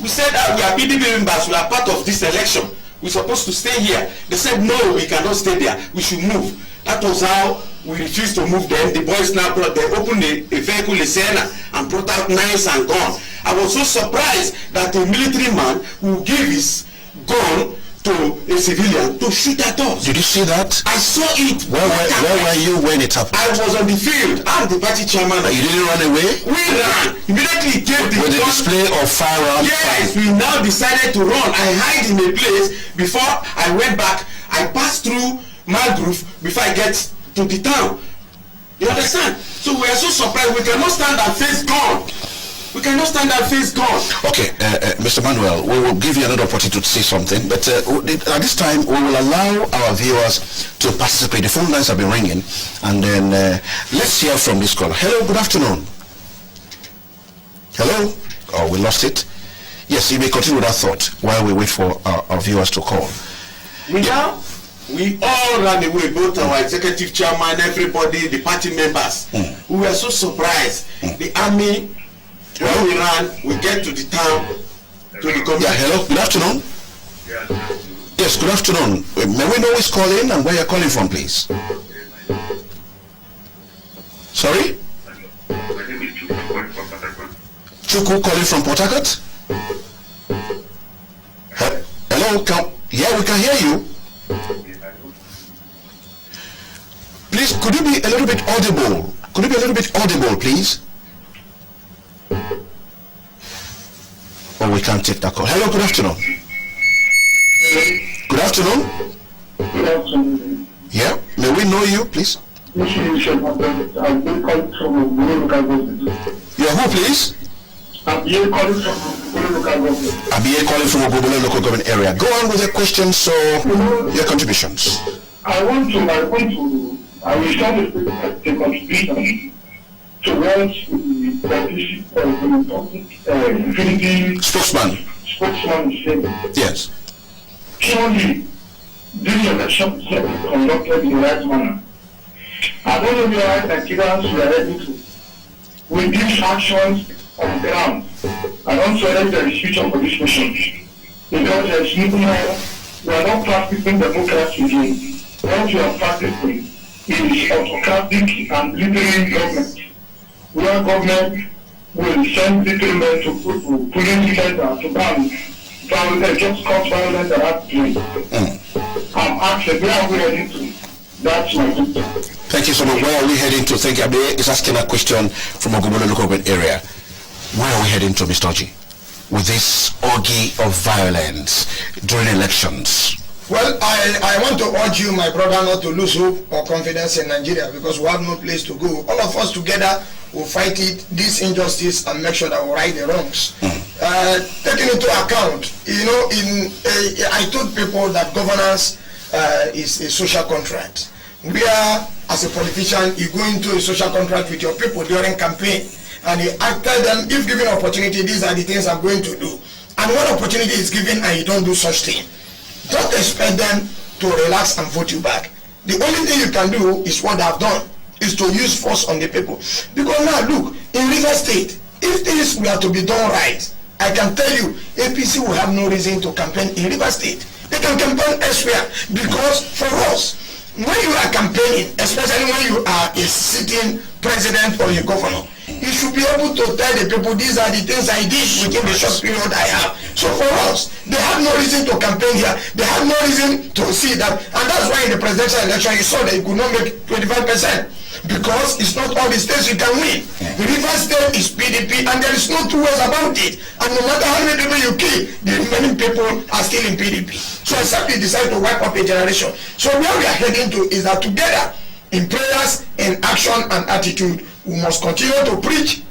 Speaker 11: We said that we are PDP members, we are part of this election. We're supposed to stay here. They said no, we cannot stay there, we should move. That was how we refused to move them. The boys now they opened a vehicle, a Sienna, and brought out knives and guns. I was so surprised that a military man who gave his gun to a civilian to shoot at us.
Speaker 1: Did you see that?
Speaker 11: I saw it.
Speaker 1: Where were you when it happened?
Speaker 11: I was on the field. I'm the party chairman.
Speaker 1: You didn't run away?
Speaker 11: We ran. Immediately gave the
Speaker 1: with the display of firearms?
Speaker 11: Yes, we now decided to run. I hide in a place. Before I went back, I passed through Malgrove before I get to the town. You understand? So we are so surprised. We cannot stand and face God. We cannot stand and face God.
Speaker 1: Okay, Mr. Manuel, we will give you another opportunity to say something, but at this time we will allow our viewers to participate. The phone lines have been ringing, and then let's hear from this caller. Hello, good afternoon. Hello? Oh, we lost it. Yes, you may continue with that thought while we wait for our viewers to call.
Speaker 11: We all ran away, both our executive chairman, everybody, the party members. We were so surprised. The army, when we ran, we get to the town, to the community.
Speaker 1: Yeah, hello, good afternoon. Yes, good afternoon. May we know who is calling and where you're calling from, please? Sorry? Chuku calling from Port Harcourt? Hello, Yeah, we can hear you. Please, could you be a little bit audible? Could you be a little bit audible, please? Oh, we can't take that call. Hello, good afternoon. Good afternoon.
Speaker 12: Good afternoon.
Speaker 1: Yeah, may we know you, please?
Speaker 12: This is I'm calling from Ogbono local government.
Speaker 1: You're who, please?
Speaker 12: I'm here calling from Ogbono local government.
Speaker 1: I'm here calling from Ogbono local government area. Go on with your questions or your contributions.
Speaker 12: I will start with the contribution towards the
Speaker 1: spokesman
Speaker 12: said.
Speaker 1: Yes.
Speaker 12: Surely, this election is conducted in the right manner. I don't know where Nigerians were ready to. With these actions on the ground, I don't feel like there is future for this nation. Because there is no more, we are not practicing democracy again. What we are practicing is autocratic and literary government, where government will send little men to police together to ban violence, just cause violence and act. I'm asking, where are we heading to? That's my question.
Speaker 1: Thank you so much. Where are we heading to? Thank you. Abe is asking a question from Ogbono local government area. Where are we heading to, Mr. ORJI, with this orgy of violence during elections?
Speaker 7: Well, I want to urge you, my brother, not to lose hope or confidence in Nigeria, because we have no place to go. All of us together will fight it, this injustice, and make sure that we right the wrongs. Taking into account, you know, I told people that governance is a social contract. Where, as a politician, you go into a social contract with your people during campaign, and you tell them, if given opportunity, these are the things I'm going to do. And when opportunity is given and you don't do such thing, don't expect them to relax and vote you back. The only thing you can do is what I've done, is to use force on the people. Because now, look, in River State, if things were to be done right, I can tell you, APC will have no reason to campaign in River State. They can campaign elsewhere. Because for us, when you are campaigning, especially when you are a sitting president or a governor, you should be able to tell the people, these are the things I did within the short period I have. So for us, they have no reason to campaign here. They have no reason to see that. And that's why in the presidential election, you saw that you could not make 25%. Because it's not all the states you can win. The River State is PDP, and there is no two ways about it. And no matter how many people you kill, the remaining people are still in PDP. So except they decide to wipe up a generation. So where we are heading to is that together, in prayers, in action and attitude, we must continue to preach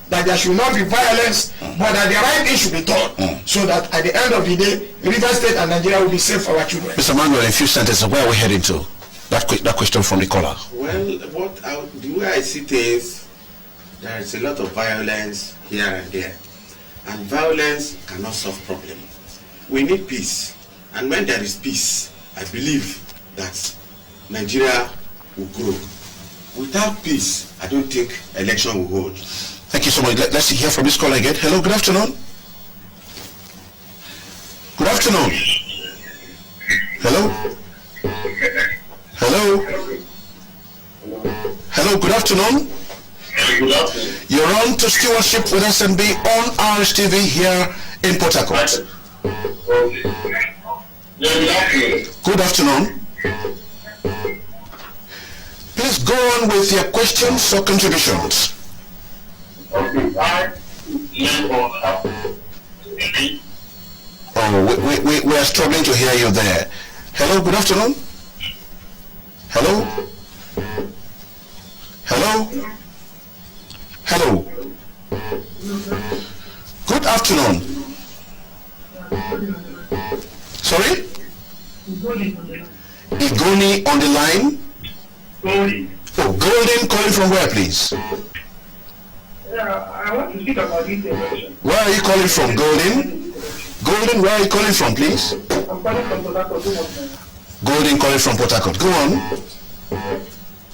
Speaker 7: that there should not be violence, but that the right thing should be done, so that at the end of the day, River State and Nigeria will be safe for our children.
Speaker 1: Mr. Manuel, in a few sentences, where are we heading to? That question from the caller.
Speaker 11: Well, the way I see things, there is a lot of violence here and there, and violence cannot solve problems. We need peace, and when there is peace, I believe that Nigeria will grow. Without peace, I don't think election will hold.
Speaker 1: Thank you so much. Let's hear from this caller again. Hello, good afternoon. Good afternoon. Hello. Hello. Hello, good afternoon.
Speaker 12: Good afternoon.
Speaker 1: You're on to Stewardship with SNB on RSTV here in Port Harcourt. Good afternoon. Please go on with your questions or contributions. Oh, we are struggling to hear you there. Hello, good afternoon. Hello? Hello? Hello? Good afternoon. Sorry? Igoni on the line? Oh, Golden calling from where, please?
Speaker 12: Yeah, I want to speak about this election.
Speaker 1: Where are you calling from, Golden? Golden, where are you calling from, please?
Speaker 12: I'm calling from Port Harcourt.
Speaker 1: Golden calling from Port Harcourt. Go on.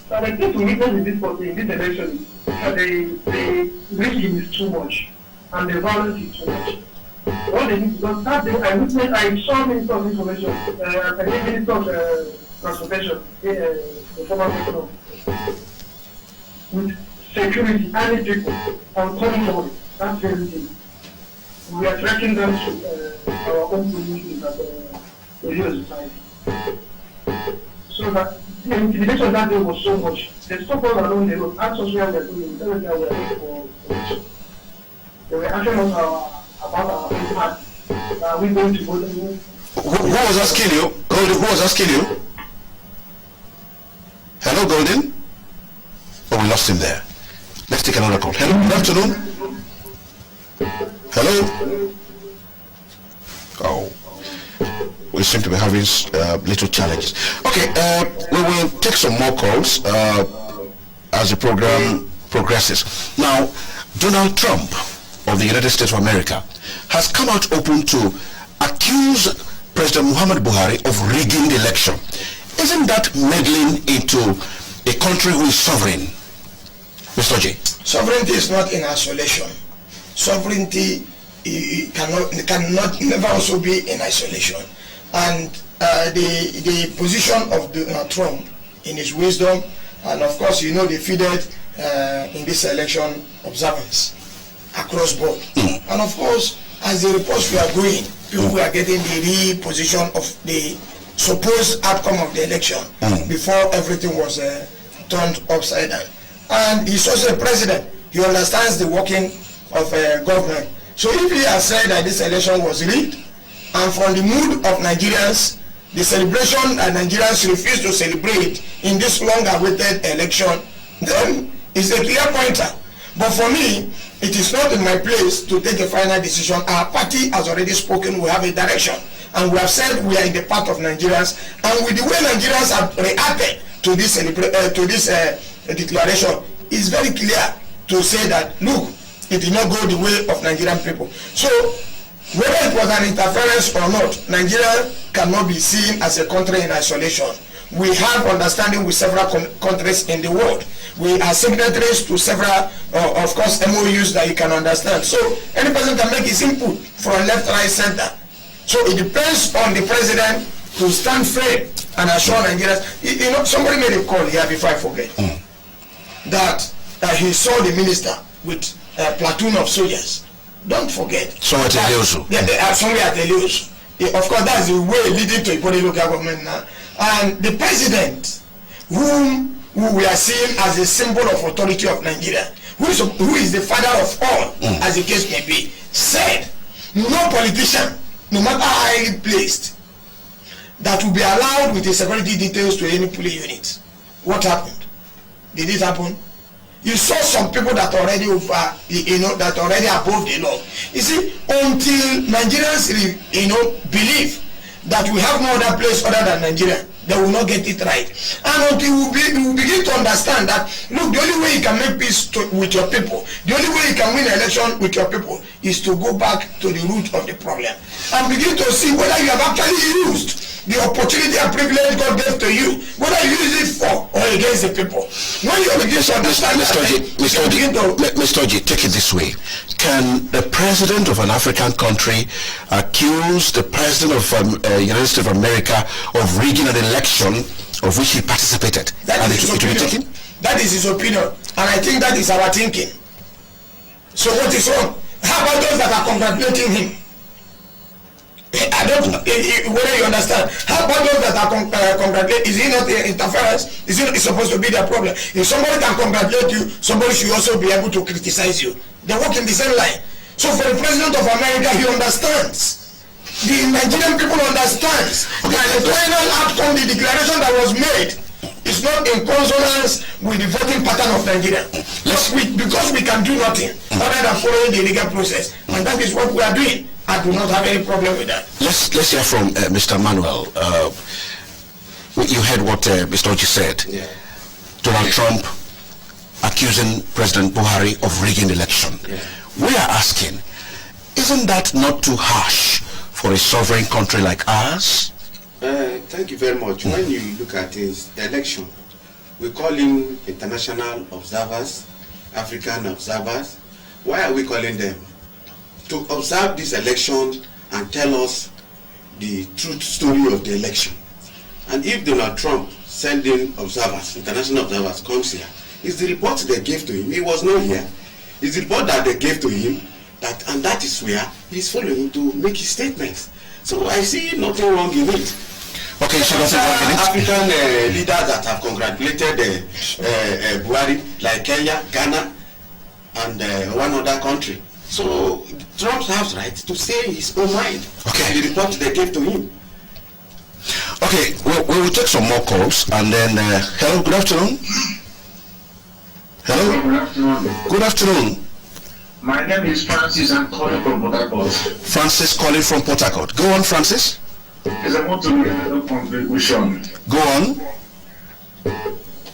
Speaker 12: So I think we witness in this election is that the regime is too much and the violence is too much. What they need to do, I saw Minister of Information, Minister of Transportation, the former governor, with security and people on control. That's very deep. We are tracking them to our own communities that to your society. So that the intimidation that day was so much. They stopped all along the road, asked us where we were going, tell us that we were going for this. They were asking us about our impact. Are we going to go to the
Speaker 1: Who was asking you? Golden, who was asking you? Hello, Golden? Oh, we lost him there. Let's take another call. Hello, good afternoon. Hello? Oh, we seem to be having little challenges. Okay, we will take some more calls as the program progresses. Now, Donald Trump of the United States of America has come out open to accuse President Muhammad Buhari of rigging the election. Isn't that meddling into a country who is sovereign? Mr. J.
Speaker 7: Sovereignty is not in isolation. Sovereignty cannot never also be in isolation. And the position of Donald Trump in his wisdom, and of course, you know, they feeded in this election observance across board. And of course, as the reports were going, people were getting the reposition of the supposed outcome of the election before everything was turned upside down. And he's also a president. He understands the working of government. So if he has said that this election was rigged, and from the mood of Nigerians, the celebration that Nigerians refuse to celebrate in this long-awaited election, then it's a clear pointer. But for me, it is not in my place to take a final decision. Our party has already spoken. We have a direction, and we have said we are in the path of Nigerians. And with the way Nigerians have reacted to this declaration, it's very clear to say that, look, it did not go the way of Nigerian people. So whether it was an interference or not, Nigeria cannot be seen as a country in isolation. We have understanding with several countries in the world. We are signatories to several, of course, MOUs that you can understand. So any person can make his input from left, right, center. So it depends on the president to stand firm and assure Nigerians. You know, somebody made a call here before I forget that he saw the minister with a platoon of soldiers. Don't forget.
Speaker 1: Somewhere at Eliosu.
Speaker 7: Yeah, somewhere at Eliosu. Of course, that's the way leading to a body local government now. And the president, whom we are seeing as a symbol of authority of Nigeria, who is the father of all, as the case may be, said, no politician, no matter how highly placed, that will be allowed with the security details to any police unit. What happened? Did it happen? You saw some people that already that already above the law. You see, until Nigerians, believe that we have no other place other than Nigeria, they will not get it right. And until we begin to understand that, look, the only way you can make peace with your people, the only way you can win an election with your people, is to go back to the root of the problem and begin to see whether you have actually used the opportunity and privilege God gave to you, whether you use it for or against the people. When you begin to understand
Speaker 1: Mr. G, take it this way. Can the president of an African country accuse the president of United States of America of rigging an election of which he participated?
Speaker 7: That is his opinion. That is his opinion. And I think that is our thinking. So what is wrong? How about those that are congratulating him? I don't whether you understand. How about those that are congratulating? Is he not interference? Is it supposed to be their problem? If somebody can congratulate you, somebody should also be able to criticize you. They work in the same line. So for the president of America, he understands. The Nigerian people understands that the final outcome, the declaration that was made, is not in consonance with the voting pattern of Nigeria. Because we can do nothing other than following the legal process, and that is what we are doing. I do not have any problem with that.
Speaker 1: Let's hear from Mr. Manuel. You heard what Mr. Oji said.
Speaker 11: Yeah.
Speaker 1: Donald Trump accusing President Buhari of rigging the election.
Speaker 11: Yeah.
Speaker 1: We are asking, isn't that not too harsh for a sovereign country like ours?
Speaker 11: Thank you very much. When you look at this election, we call in international observers, African observers. Why are we calling them? To observe this election and tell us the truth story of the election. And if Donald Trump sending observers, international observers, comes here, it's the report they gave to him. He was not here. It's the report that they gave to him, and that is where he's following to make his statements. So I see nothing wrong in it.
Speaker 1: Okay, so nothing wrong in it.
Speaker 11: African leaders that have congratulated Buhari, like Kenya, Ghana, and one other country. So Trump has right to say his own mind.
Speaker 1: Okay.
Speaker 11: The report they gave to him.
Speaker 1: Okay, we will take some more calls, and then hello, good afternoon. Hello.
Speaker 12: Good afternoon.
Speaker 1: Good afternoon.
Speaker 12: My name is Francis. I'm calling from Port Harcourt.
Speaker 1: Francis calling from Port Harcourt. Go on, Francis.
Speaker 12: Yes, I want to make a contribution.
Speaker 1: Go on.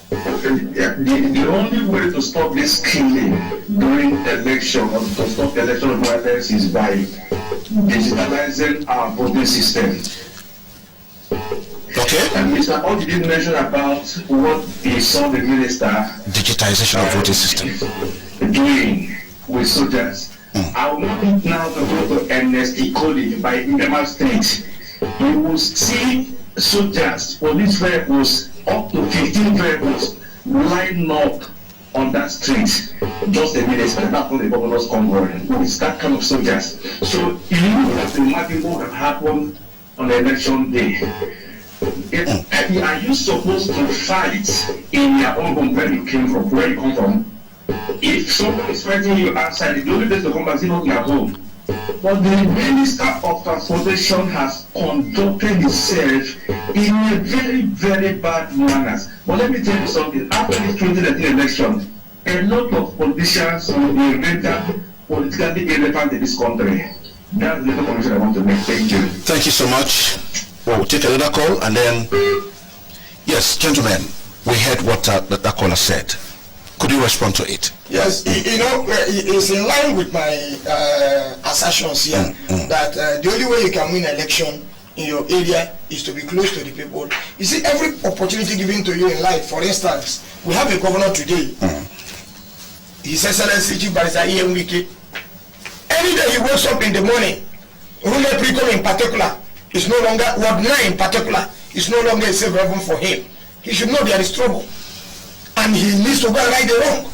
Speaker 12: The only way to stop this killing during election or to stop election violence is by digitalizing our voting system.
Speaker 1: Okay.
Speaker 12: And Mr. ORJI did mention about what he saw the minister
Speaker 1: digitization of voting system
Speaker 12: doing with soldiers. I want it now to go to NST College by Indema State. You will see soldiers, police vehicles, up to 15 vehicles line up on that street just a minute after the governor's convoy with that kind of soldiers. So you have to imagine what would have happened on the election day. Are you supposed to fight in your own home where you came from, where you come from? If someone is fighting you outside, the only place to come back is not your home. But the Minister of Transportation has conducted itself in a very, very bad manner. But let me tell you something. After this 2019 election, a lot of politicians will be rendered politically irrelevant in this country. That's the commission I want to make. Thank you.
Speaker 1: Thank you so much. We'll take another call, and then, yes, gentlemen, we heard what that caller said. Could you respond to it?
Speaker 7: Yes, you know, it's in line with my assertions here that the only way you can win an election in your area is to be close to the people. You see, every opportunity given to you in life, for instance, we have a governor today, His Excellency Chief Barrister E.M. Wike. Any day he wakes up in the morning, Rule Precon in particular is no longer, Ward 9 in particular, is no longer a safe haven for him. He should know there is trouble. And he needs to go and right the wrong.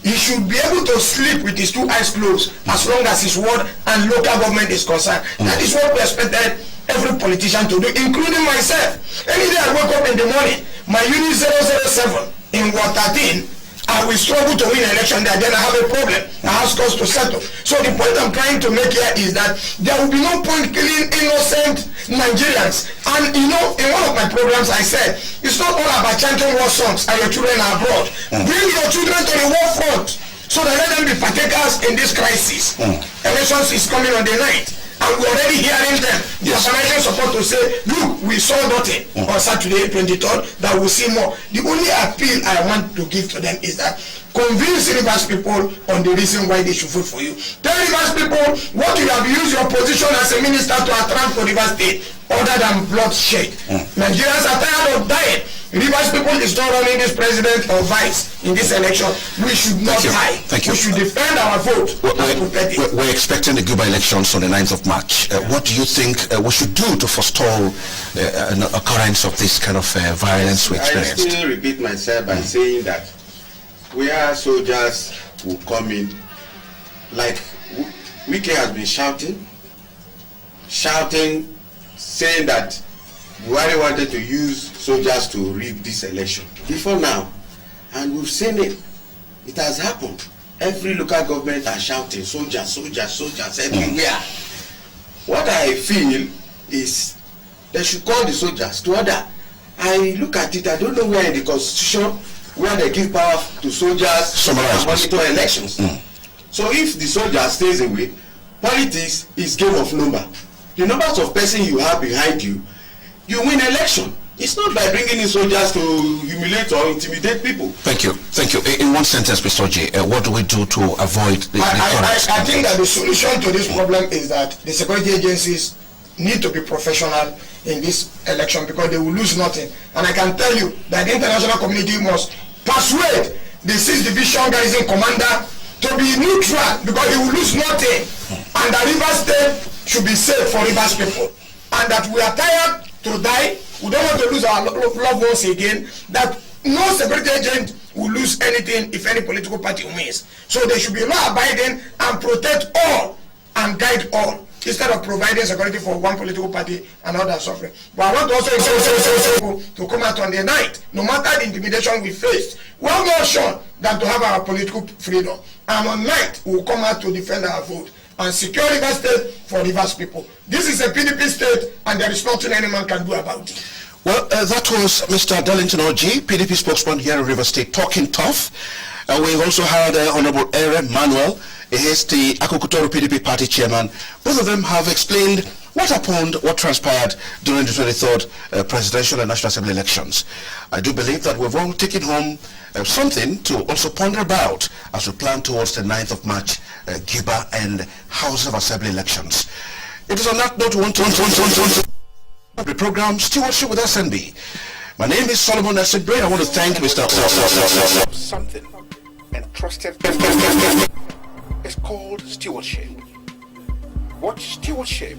Speaker 7: He should be able to sleep with his two eyes closed as long as his ward and local government is concerned. That is what we expected every politician to do, including myself. Any day I wake up in the morning, my unit 007 in Ward 13, I will struggle to win an election there, then I have a problem. I have scores to settle. So the point I'm trying to make here is that there will be no point killing innocent Nigerians. And you know, in one of my programs I said, it's not all about chanting war songs and your children are abroad. Bring your children to the war front so that let them be partakers in this crisis. Elections is coming on the 9th. And we're already hearing them. The organization support to say, look, we saw nothing on Saturday 23rd, that we'll see more. The only appeal I want to give to them is that convince Rivers people on the reason why they should vote for you. Tell Rivers people what you have used your position as a minister to attract for Rivers State other than bloodshed. Nigerians are tired of dying. Rivers people is not running this president or vice in this election. We should not die.
Speaker 1: Thank you.
Speaker 7: We should defend our vote.
Speaker 1: We're expecting the Cuba elections on the 9th of March. What do you think we should do to forestall an occurrence of this kind of violence we experienced?
Speaker 11: I still repeat myself by saying that where soldiers will come in, like Wike has been shouting, saying that Buhari wanted to use soldiers to rig this election before now, and we've seen it. It has happened. Every local government are shouting soldiers everywhere. What I feel is they should call the soldiers to order. I look at it, I don't know where in the constitution where they give power to soldiers to monitor elections. So if the soldier stays away, politics is game of number. The numbers of person you have behind you, you win election. It's not by bringing in soldiers to humiliate or intimidate people.
Speaker 1: Thank you. Thank you. In one sentence, Mr. ORJI, what do we do to avoid the
Speaker 7: I think that the solution to this problem is that the security agencies need to be professional in this election because they will lose nothing. And I can tell you that the international community must persuade the 6th Division Garrison Commander to be neutral because he will lose nothing. And that Rivers State should be safe for Rivers people. And that we are tired to die. We don't want to lose our loved ones again. That no security agent will lose anything if any political party wins. So they should be law abiding and protect all and guide all. instead of providing security for one political party and others suffering. But I want to also encourage people to come out on the night, no matter the intimidation we face. We are more sure than to have our political freedom. And on night, we will come out to defend our vote and secure Rivers State for Rivers people. This is a PDP state, and there is nothing any man can do about it.
Speaker 1: Well, that was Mr. Darlington ORJI, PDP spokesman here in Rivers State, talking tough. We also had Honorable MANUEL. He is the AKUKU TORU PDP party chairman. Both of them have explained what happened, what transpired during the 23rd presidential and national assembly elections. I do believe that we've all taken home something to also ponder about as we plan towards the 9th of March Giba and House of Assembly elections. It is on that note we want to the program Stewardship with SNB. My name is Solomon Nesibray. I want to thank Mr.
Speaker 2: Something entrusted is called stewardship. What stewardship